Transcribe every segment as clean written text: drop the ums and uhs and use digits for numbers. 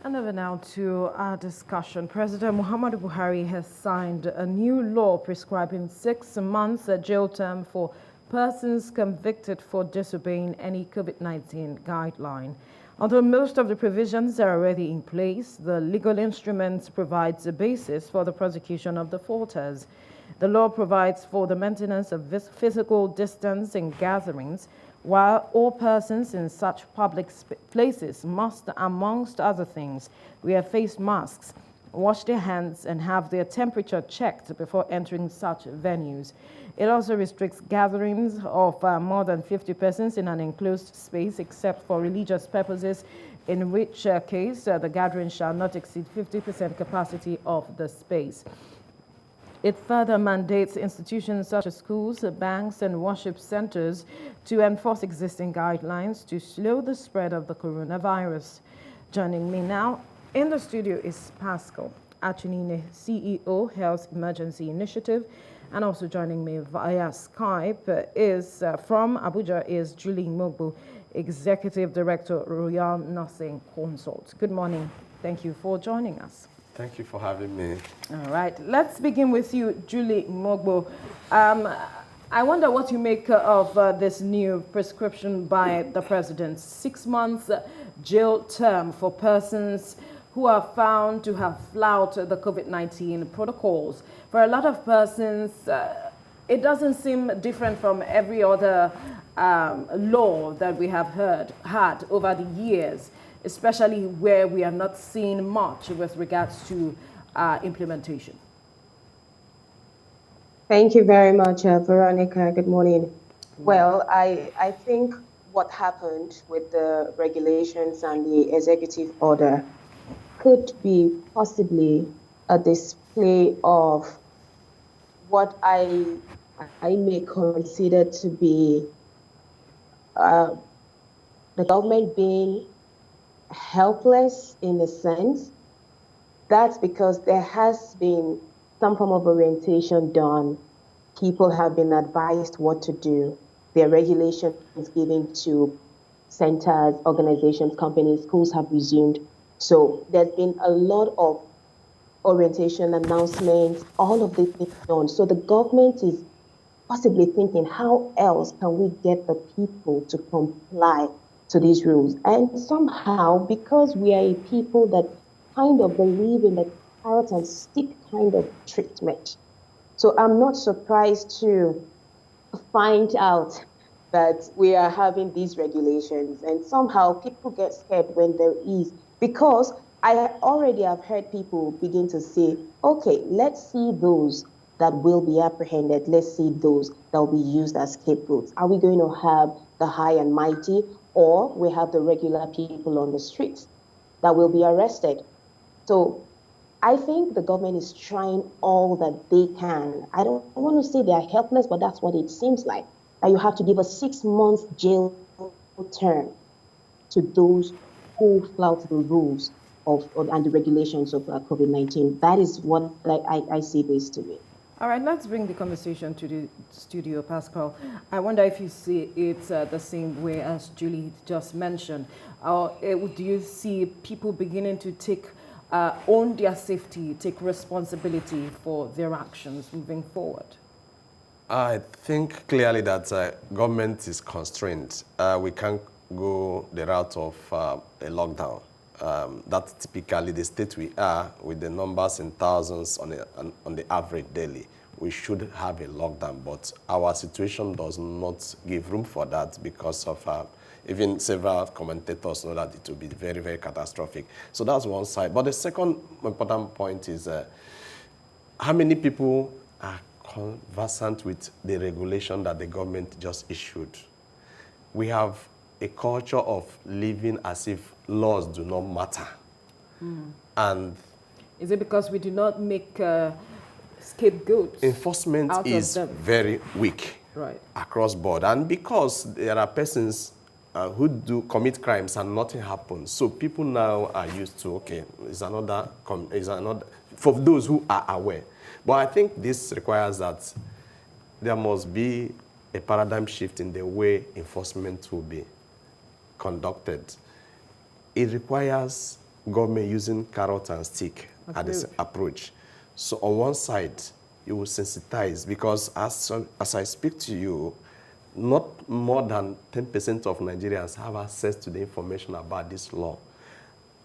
And over now to our discussion. President Muhammadu Buhari has signed a new law prescribing 6 months jail term for persons convicted for disobeying any COVID-19 guideline. Although most of the provisions are already in place, the legal instrument provides a basis for the prosecution of the faulters. The law provides for the maintenance of physical distance in gatherings, while all persons in such public places must, amongst other things, wear face masks, wash their hands, and have their temperature checked before entering such venues. It also restricts gatherings of more than 50 persons in an enclosed space, except for religious purposes, in which case the gathering shall not exceed 50% capacity of the space. It further mandates institutions such as schools, banks, and worship centers to enforce existing guidelines to slow the spread of the coronavirus. Joining me now in the studio is Paschal Achunine, CEO, Health Emergency Initiative, and also joining me via Skype is from Abuja is Julie Mogbu, Executive Director, Royal Nursing Consult. Good morning. Thank you for joining us. Thank you for having me. All right, let's begin with you, Julie Mogbo. I wonder what you make of this new prescription by the president, 6 months jail term for persons who are found to have flouted the COVID-19 protocols. For a lot of persons, it doesn't seem different from every other law that we have had over the years, especially where we are not seeing much with regards to implementation. Thank you very much, Veronica. Good morning. Well, I think what happened with the regulations and the executive order could be possibly a display of what I may consider to be the government being helpless in a sense. That's because there has been some form of orientation done. People have been advised what to do. There are regulations given to centers, organizations, companies, schools have resumed. So there's been a lot of orientation announcements, all of this is done. So the government is possibly thinking, how else can we get the people to comply to these rules? And somehow, because we are a people that kind of believe in the carrot and stick kind of treatment, so I'm not surprised to find out that we are having these regulations, and somehow people get scared when there is, because I already have heard people begin to say, okay, let's see those that will be apprehended. Let's see those that will be used as scapegoats. Are we going to have the high and mighty, or we have the regular people on the streets that will be arrested? So I think the government is trying all that they can. I don't want to say they are helpless, but that's what it seems like. That you have to give a 6-month jail term to those who flout the rules and the regulations of COVID-19. That is what I see this to be. All right, let's bring the conversation to the studio, Paschal. I wonder if you see it the same way as Julie just mentioned. Or do you see people beginning to own their safety, take responsibility for their actions moving forward? I think clearly that government is constrained. We can't go the route of a lockdown. That's typically the state we are, with the numbers in thousands on the average daily. We should have a lockdown, but our situation does not give room for that because of even several commentators know that it will be very, very catastrophic. So that's one side. But the second important point is how many people are conversant with the regulation that the government just issued. We have a culture of living as if laws do not matter. And is it because we do not make scapegoats? Enforcement is very weak across board. And because there are persons who do commit crimes and nothing happens, so people now are used to, okay, it's another for those who are aware. But I think this requires that there must be a paradigm shift in the way enforcement will be conducted. It requires government using carrot and stick at this Approach. approach. So on one side, you will sensitize because as I speak to you, not more than 10% of Nigerians have access to the information about this law.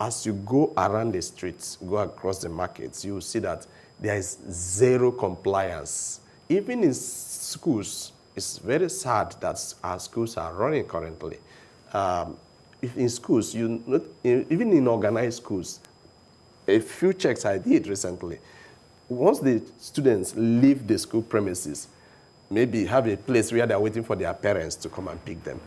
As you go around the streets, go across the markets, you will see that there is zero compliance. Even in schools, it's very sad that our schools are running currently. If in schools, even in organized schools, a few checks I did recently, once the students leave the school premises, maybe have a place where they're waiting for their parents to come and pick them,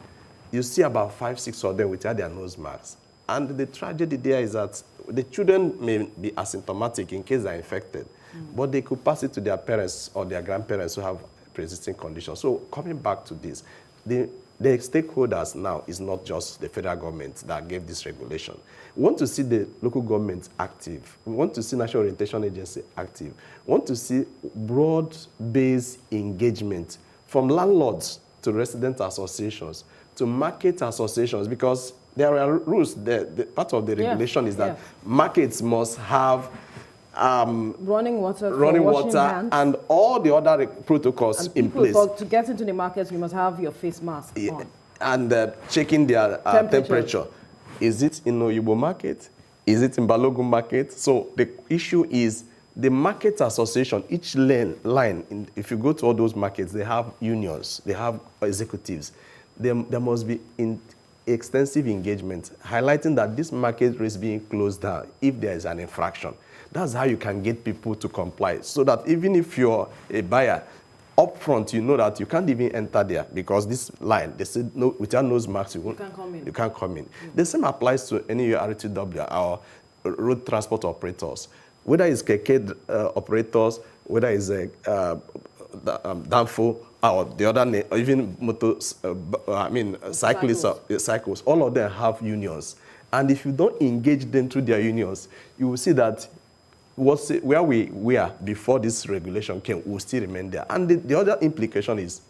you see about 5, 6 of them without their nose masks. And the tragedy there is that the children may be asymptomatic in case they're infected, but they could pass it to their parents or their grandparents who have pre-existing conditions. So coming back to this, the stakeholders now is not just the federal government that gave this regulation. We want to see the local government active. We want to see National Orientation Agency active. We want to see broad-based engagement from landlords to resident associations to market associations, because there are rules. Part of the regulation is that markets must have running water, and all the other protocols in place. To get into the markets, you must have your face mask on. And checking their temperature. Is it in Oyibo market? Is it in Balogun market? So the issue is the market association, each line, if you go to all those markets, they have unions, they have executives. There must be extensive engagement, highlighting that this market is being closed down if there is an infraction. That's how you can get people to comply, so that even if you're a buyer, up front, you know that you can't even enter there because this line, they said, no, without nose masks, you can't come in. You can't come in. The same applies to any RTW or road transport operators, whether it's keke operators, whether it's Danfo, or the other, or even cyclists, all of them have unions. And if you don't engage them through their unions, you will see that where we were before this regulation came will still remain there. And the other implication is,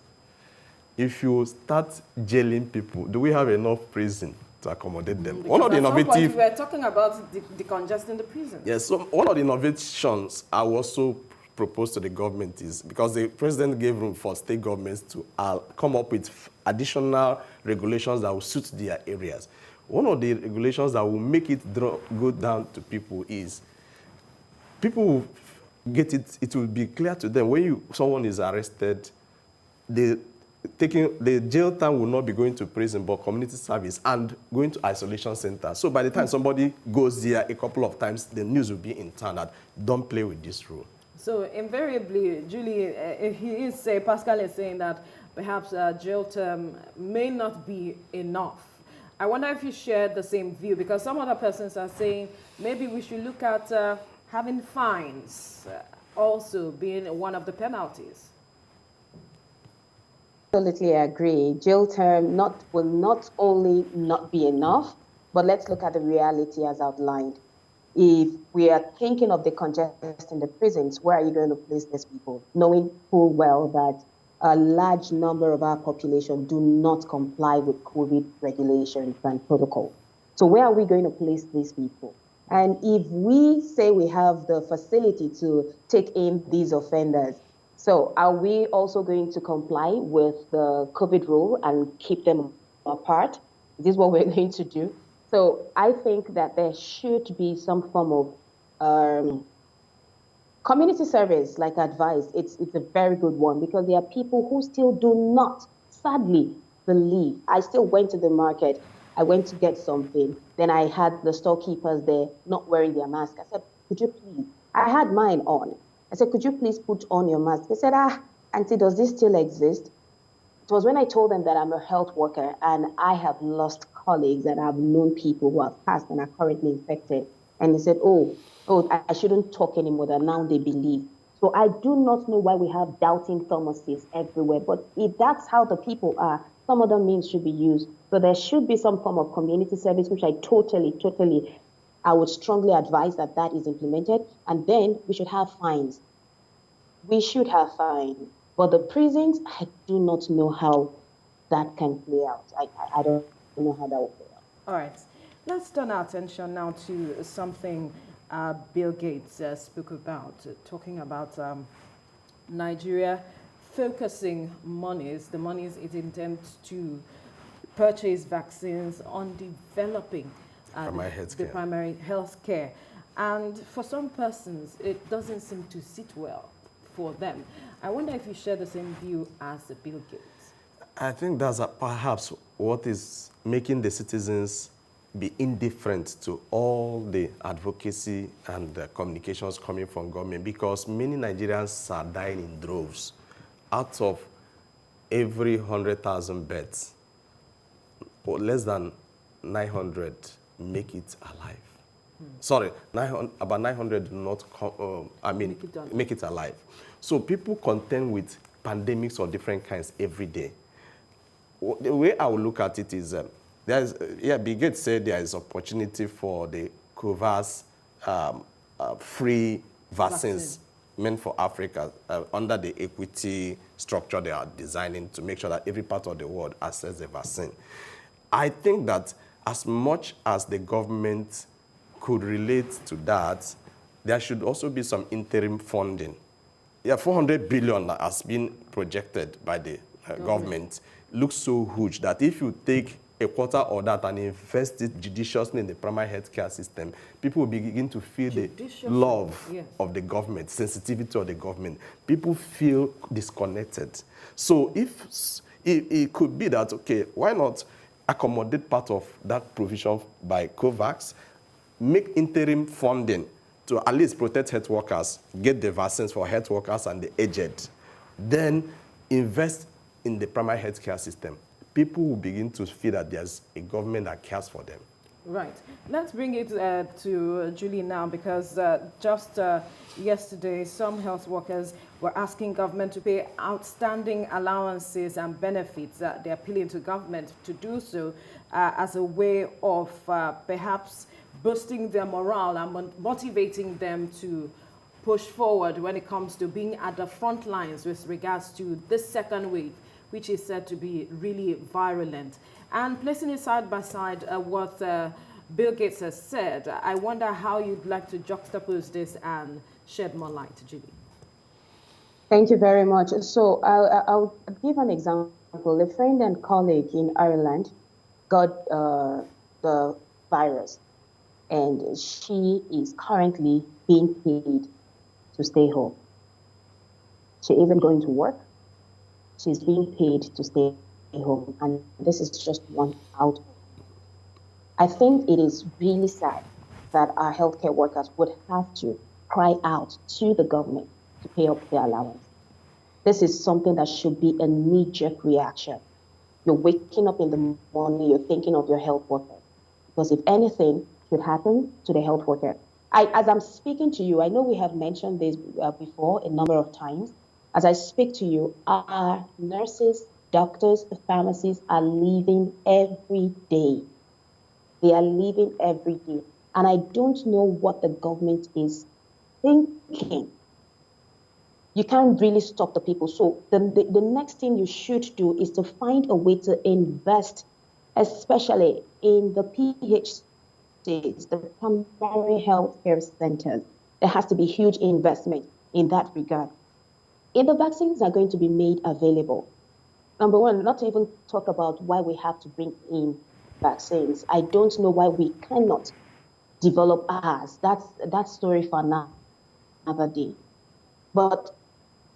if you start jailing people, do we have enough prison to accommodate them? One of the innovative... We were talking about decongesting the prison. Yes, so one of the innovations I also proposed to the government is, because the president gave room for state governments to come up with additional regulations that will suit their areas. One of the regulations that will make it go down to people is, people will get it, it will be clear to them when someone is arrested, the jail time will not be going to prison but community service and going to isolation center. So by the time somebody goes there a couple of times, the news will be in town that don't play with this rule. So invariably, Julie, Paschal is saying that perhaps jail term may not be enough. I wonder if you share the same view, because some other persons are saying maybe we should look at having fines also being one of the penalties. Absolutely agree. Jail term will not only not be enough, but let's look at the reality as outlined. If we are thinking of the congestion in the prisons, where are you going to place these people? Knowing full well that a large number of our population do not comply with COVID regulations and protocols. So where are we going to place these people? And if we say we have the facility to take in these offenders, so are we also going to comply with the COVID rule and keep them apart? Is this what we're going to do? So I think that there should be some form of community service, like advice. It's a very good one, because there are people who still do not, sadly, believe. I still went to the market. I went to get something. Then I had the storekeepers there not wearing their mask. I said, could you please? I had mine on. I said, could you please put on your mask? They said, auntie, does this still exist? It was when I told them that I'm a health worker and I have lost colleagues and I've known people who have passed and are currently infected. And they said, oh, I shouldn't talk anymore, that now they believe. So I do not know why we have doubting pharmacists everywhere. But if that's how the people are, some other means should be used. So there should be some form of community service, which I I would strongly advise that is implemented. And then we should have fines. We should have fines. But the prisons, I do not know how that can play out. I don't know how that will play out. All right. Let's turn our attention now to something Bill Gates spoke about, talking about Nigeria focusing the monies it intends to purchase vaccines on developing the primary health care. And for some persons, it doesn't seem to sit well for them. I wonder if you share the same view as Bill Gates. I think that's perhaps what is making the citizens be indifferent to all the advocacy and the communications coming from government, because many Nigerians are dying in droves. Out of every 100,000 beds, or less than 900 make it alive. Sorry, about 900 do not make it alive. So people contend with pandemics of different kinds every day. The way I would look at it is, Bill Gates said there is opportunity for the COVAX free vaccines meant for Africa under the equity structure they are designing to make sure that every part of the world accesses the vaccine. I think that as much as the government could relate to that, there should also be some interim funding. 400 billion has been projected by the government. Looks so huge that if you take a quarter of that and invest it judiciously in the primary healthcare system, people will begin to feel the love of the government, sensitivity of the government. People feel disconnected. So if it could be that, okay, why not accommodate part of that provision by COVAX, make interim funding to at least protect health workers, get the vaccines for health workers and the aged, then invest in the primary healthcare system. People will begin to feel that there's a government that cares for them. Right. Let's bring it to Julie now, because just yesterday, some health workers were asking government to pay outstanding allowances and benefits. They're appealing to government to do so as a way of perhaps boosting their morale and motivating them to push forward when it comes to being at the front lines with regards to this second wave, which is said to be really virulent. And placing it side by side what Bill Gates has said, I wonder how you'd like to juxtapose this and shed more light, Julie. Thank you very much. So I'll give an example. A friend and colleague in Ireland got the virus, and she is currently being paid to stay home. She isn't going to work. She's being paid to stay home, and this is just one out. I think it is really sad that our healthcare workers would have to cry out to the government to pay up their allowance. This is something that should be a knee-jerk reaction. You're waking up in the morning, you're thinking of your health worker. Because if anything should happen to the health worker, as I'm speaking to you, I know we have mentioned this before a number of times. As I speak to you, our nurses, doctors, pharmacists are leaving every day. They are leaving every day. And I don't know what the government is thinking. You can't really stop the people. So the next thing you should do is to find a way to invest, especially in the PHCs, the primary health care centers. There has to be huge investment in that regard. If the vaccines are going to be made available, number one, not to even talk about why we have to bring in vaccines. I don't know why we cannot develop ours. That's story for another day. But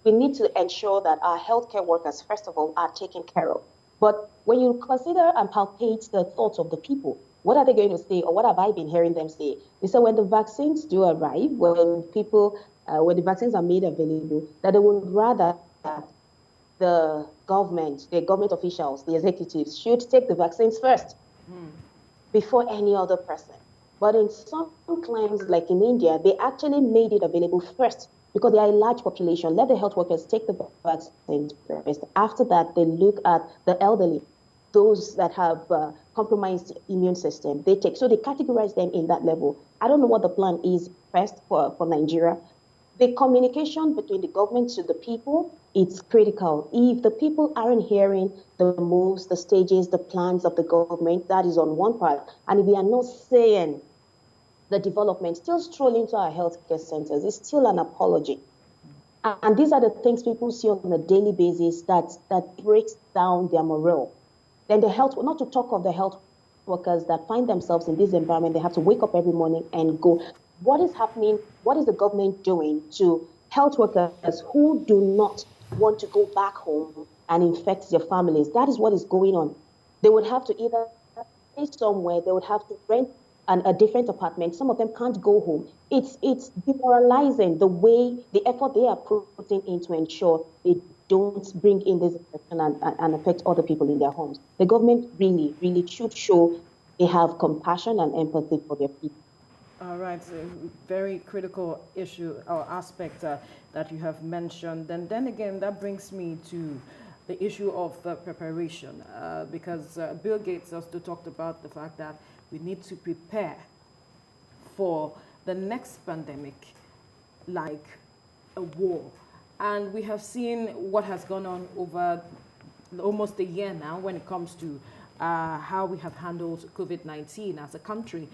we need to ensure that our healthcare workers, first of all, are taken care of. But when you consider and palpate the thoughts of the people, what are they going to say, or what have I been hearing them say? They say when the vaccines do arrive, when the vaccines are made available, that they would rather that the government officials, the executives, should take the vaccines first before any other person. But in some climes, like in India, they actually made it available first because they are a large population. Let the health workers take the vaccines first. After that, they look at the elderly, those that have compromised immune system. They categorize them in that level. I don't know what the plan is first for Nigeria. The communication between the government to the people it's critical. If the people aren't hearing the moves, the stages, the plans of the government, that is on one part. And if they are not saying the development, still strolling to our healthcare centers, is still an apology. And these are the things people see on a daily basis that breaks down their morale. Then the health, not to talk of the health workers that find themselves in this environment, they have to wake up every morning and go. What is happening? What is the government doing to health workers who do not want to go back home and infect their families? That is what is going on. They would have to either stay somewhere, they would have to rent a different apartment. Some of them can't go home. It's demoralizing the way, the effort they are putting in to ensure they don't bring in this infection and affect other people in their homes. The government really, really should show they have compassion and empathy for their people. All right, so very critical issue or aspect that you have mentioned. And then again, that brings me to the issue of preparation, because Bill Gates also talked about the fact that we need to prepare for the next pandemic, like a war. And we have seen what has gone on over almost a year now when it comes to how we have handled COVID-19 as a country.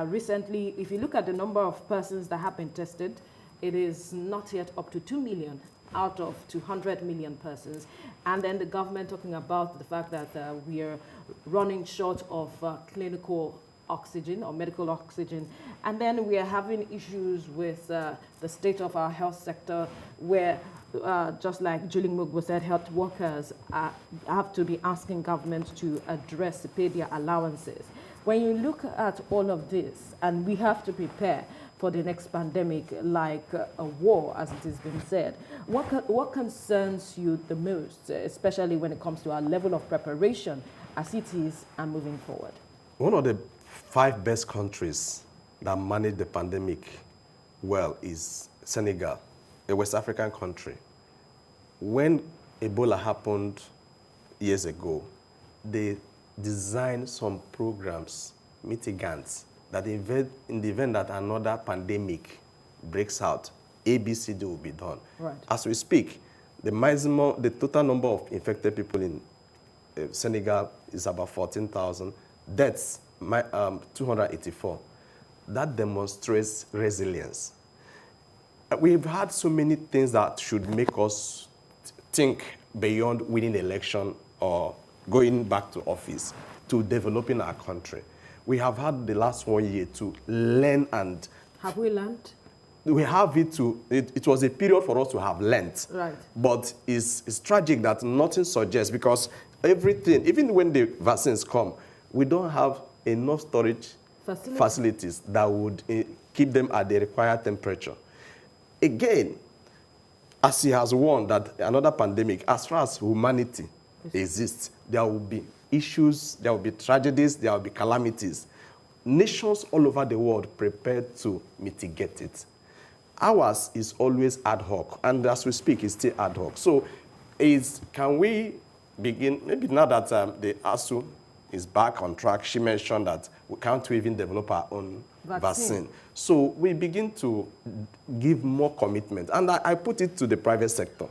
Recently, if you look at the number of persons that have been tested, it is not yet up to 2 million out of 200 million persons. And then the government talking about the fact that we are running short of clinical oxygen or medical oxygen. And then we are having issues with the state of our health sector where, just like Julie Mugbo said, health workers have to be asking government to address, to pay their allowances. When you look at all of this, and we have to prepare for the next pandemic like a war, as it has been said, what concerns you the most, especially when it comes to our level of preparation as it is and moving forward? One of the 5 best countries that managed the pandemic well is Senegal, a West African country. When Ebola happened years ago, they designed some programs, mitigants, that in the event that another pandemic breaks out, ABCD will be done. Right. As we speak, the total number of infected people in Senegal is about 14,000. Deaths, 284. That demonstrates resilience. We've had so many things that should make us think beyond winning the election or going back to office to developing our country. We have had the last 1 year to learn and... Have we learned? We have it was a period for us to have learned. Right. But it's tragic that nothing suggests, because everything, even when the vaccines come, we don't have enough storage facilities that would keep them at the required temperature. Again, as he has warned that another pandemic, as far as humanity exists, there will be issues, there will be tragedies, there will be calamities. Nations all over the world prepared to mitigate it. Ours is always ad hoc, and as we speak, it's still ad hoc. So can we begin, maybe now that the ASU is back on track, she mentioned that we can't even develop our own vaccine. So we begin to give more commitment. And I put it to the private sector.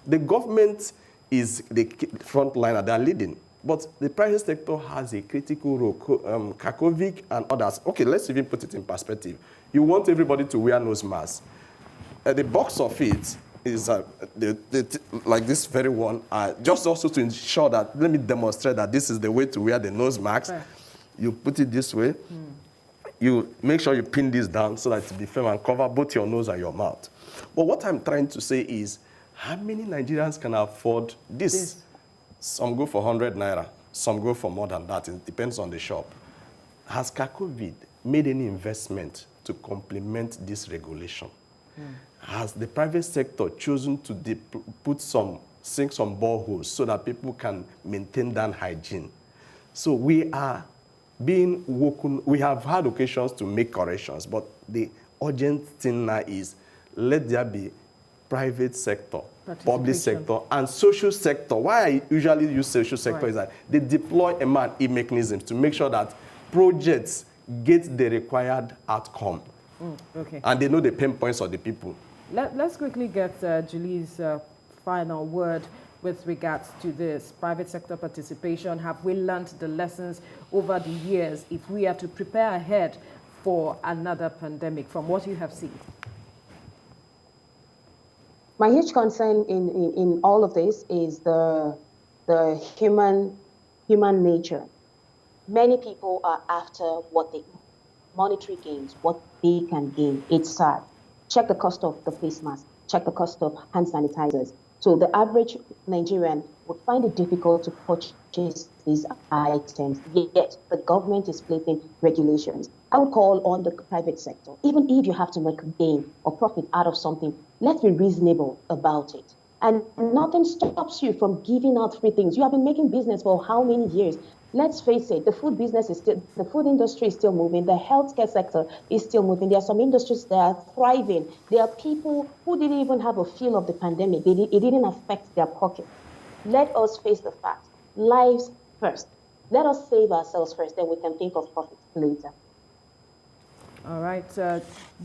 The government is the front liner, they're leading. But the private sector has a critical role, Kakovic and others. Okay, let's even put it in perspective. You want everybody to wear nose masks. The box of it is like this very one, just also to ensure that, let me demonstrate that this is the way to wear the nose mask. Right. You put it this way. You make sure you pin this down so that it be firm and cover both your nose and your mouth. But what I'm trying to say is, how many Nigerians can afford this? Some go for 100 naira, some go for more than that. It depends on the shop. Has Kakovid made any investment to complement this regulation? Has the private sector chosen to sink some boreholes so that people can maintain that hygiene? So we are being woken. We have had occasions to make corrections, but the urgent thing now is let there be private sector, public sector, and social sector. Why I usually use social sector is that they deploy a mechanism to make sure that projects get the required outcome. And they know the pain points of the people. Let's quickly get Julie's final word with regards to this private sector participation? Have we learned the lessons over the years if we are to prepare ahead for another pandemic from what you have seen? My huge concern in all of this is the human nature. Many people are after what they monetary gains, what they can gain. It's sad. Check the cost of the face mask. Check the cost of hand sanitizers. So the average Nigerian would find it difficult to purchase these items, yet the government is placing regulations. I would call on the private sector, even if you have to make a gain or profit out of something, let's be reasonable about it. And nothing stops you from giving out free things. You have been making business for how many years? Let's face it, the food industry is still moving. The healthcare sector is still moving. There are some industries that are thriving. There are people who didn't even have a feel of the pandemic. It didn't affect their pocket. Let us face the fact. Lives first. Let us save ourselves first, then we can think of profit later. All right.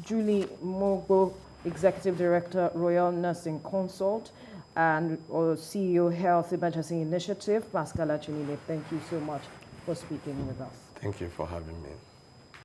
Julie Mogbo, Executive Director, Royal Nursing Consult, and CEO, Health Emergency Initiative, Paschal Achunine. Thank you so much for speaking with us. Thank you for having me.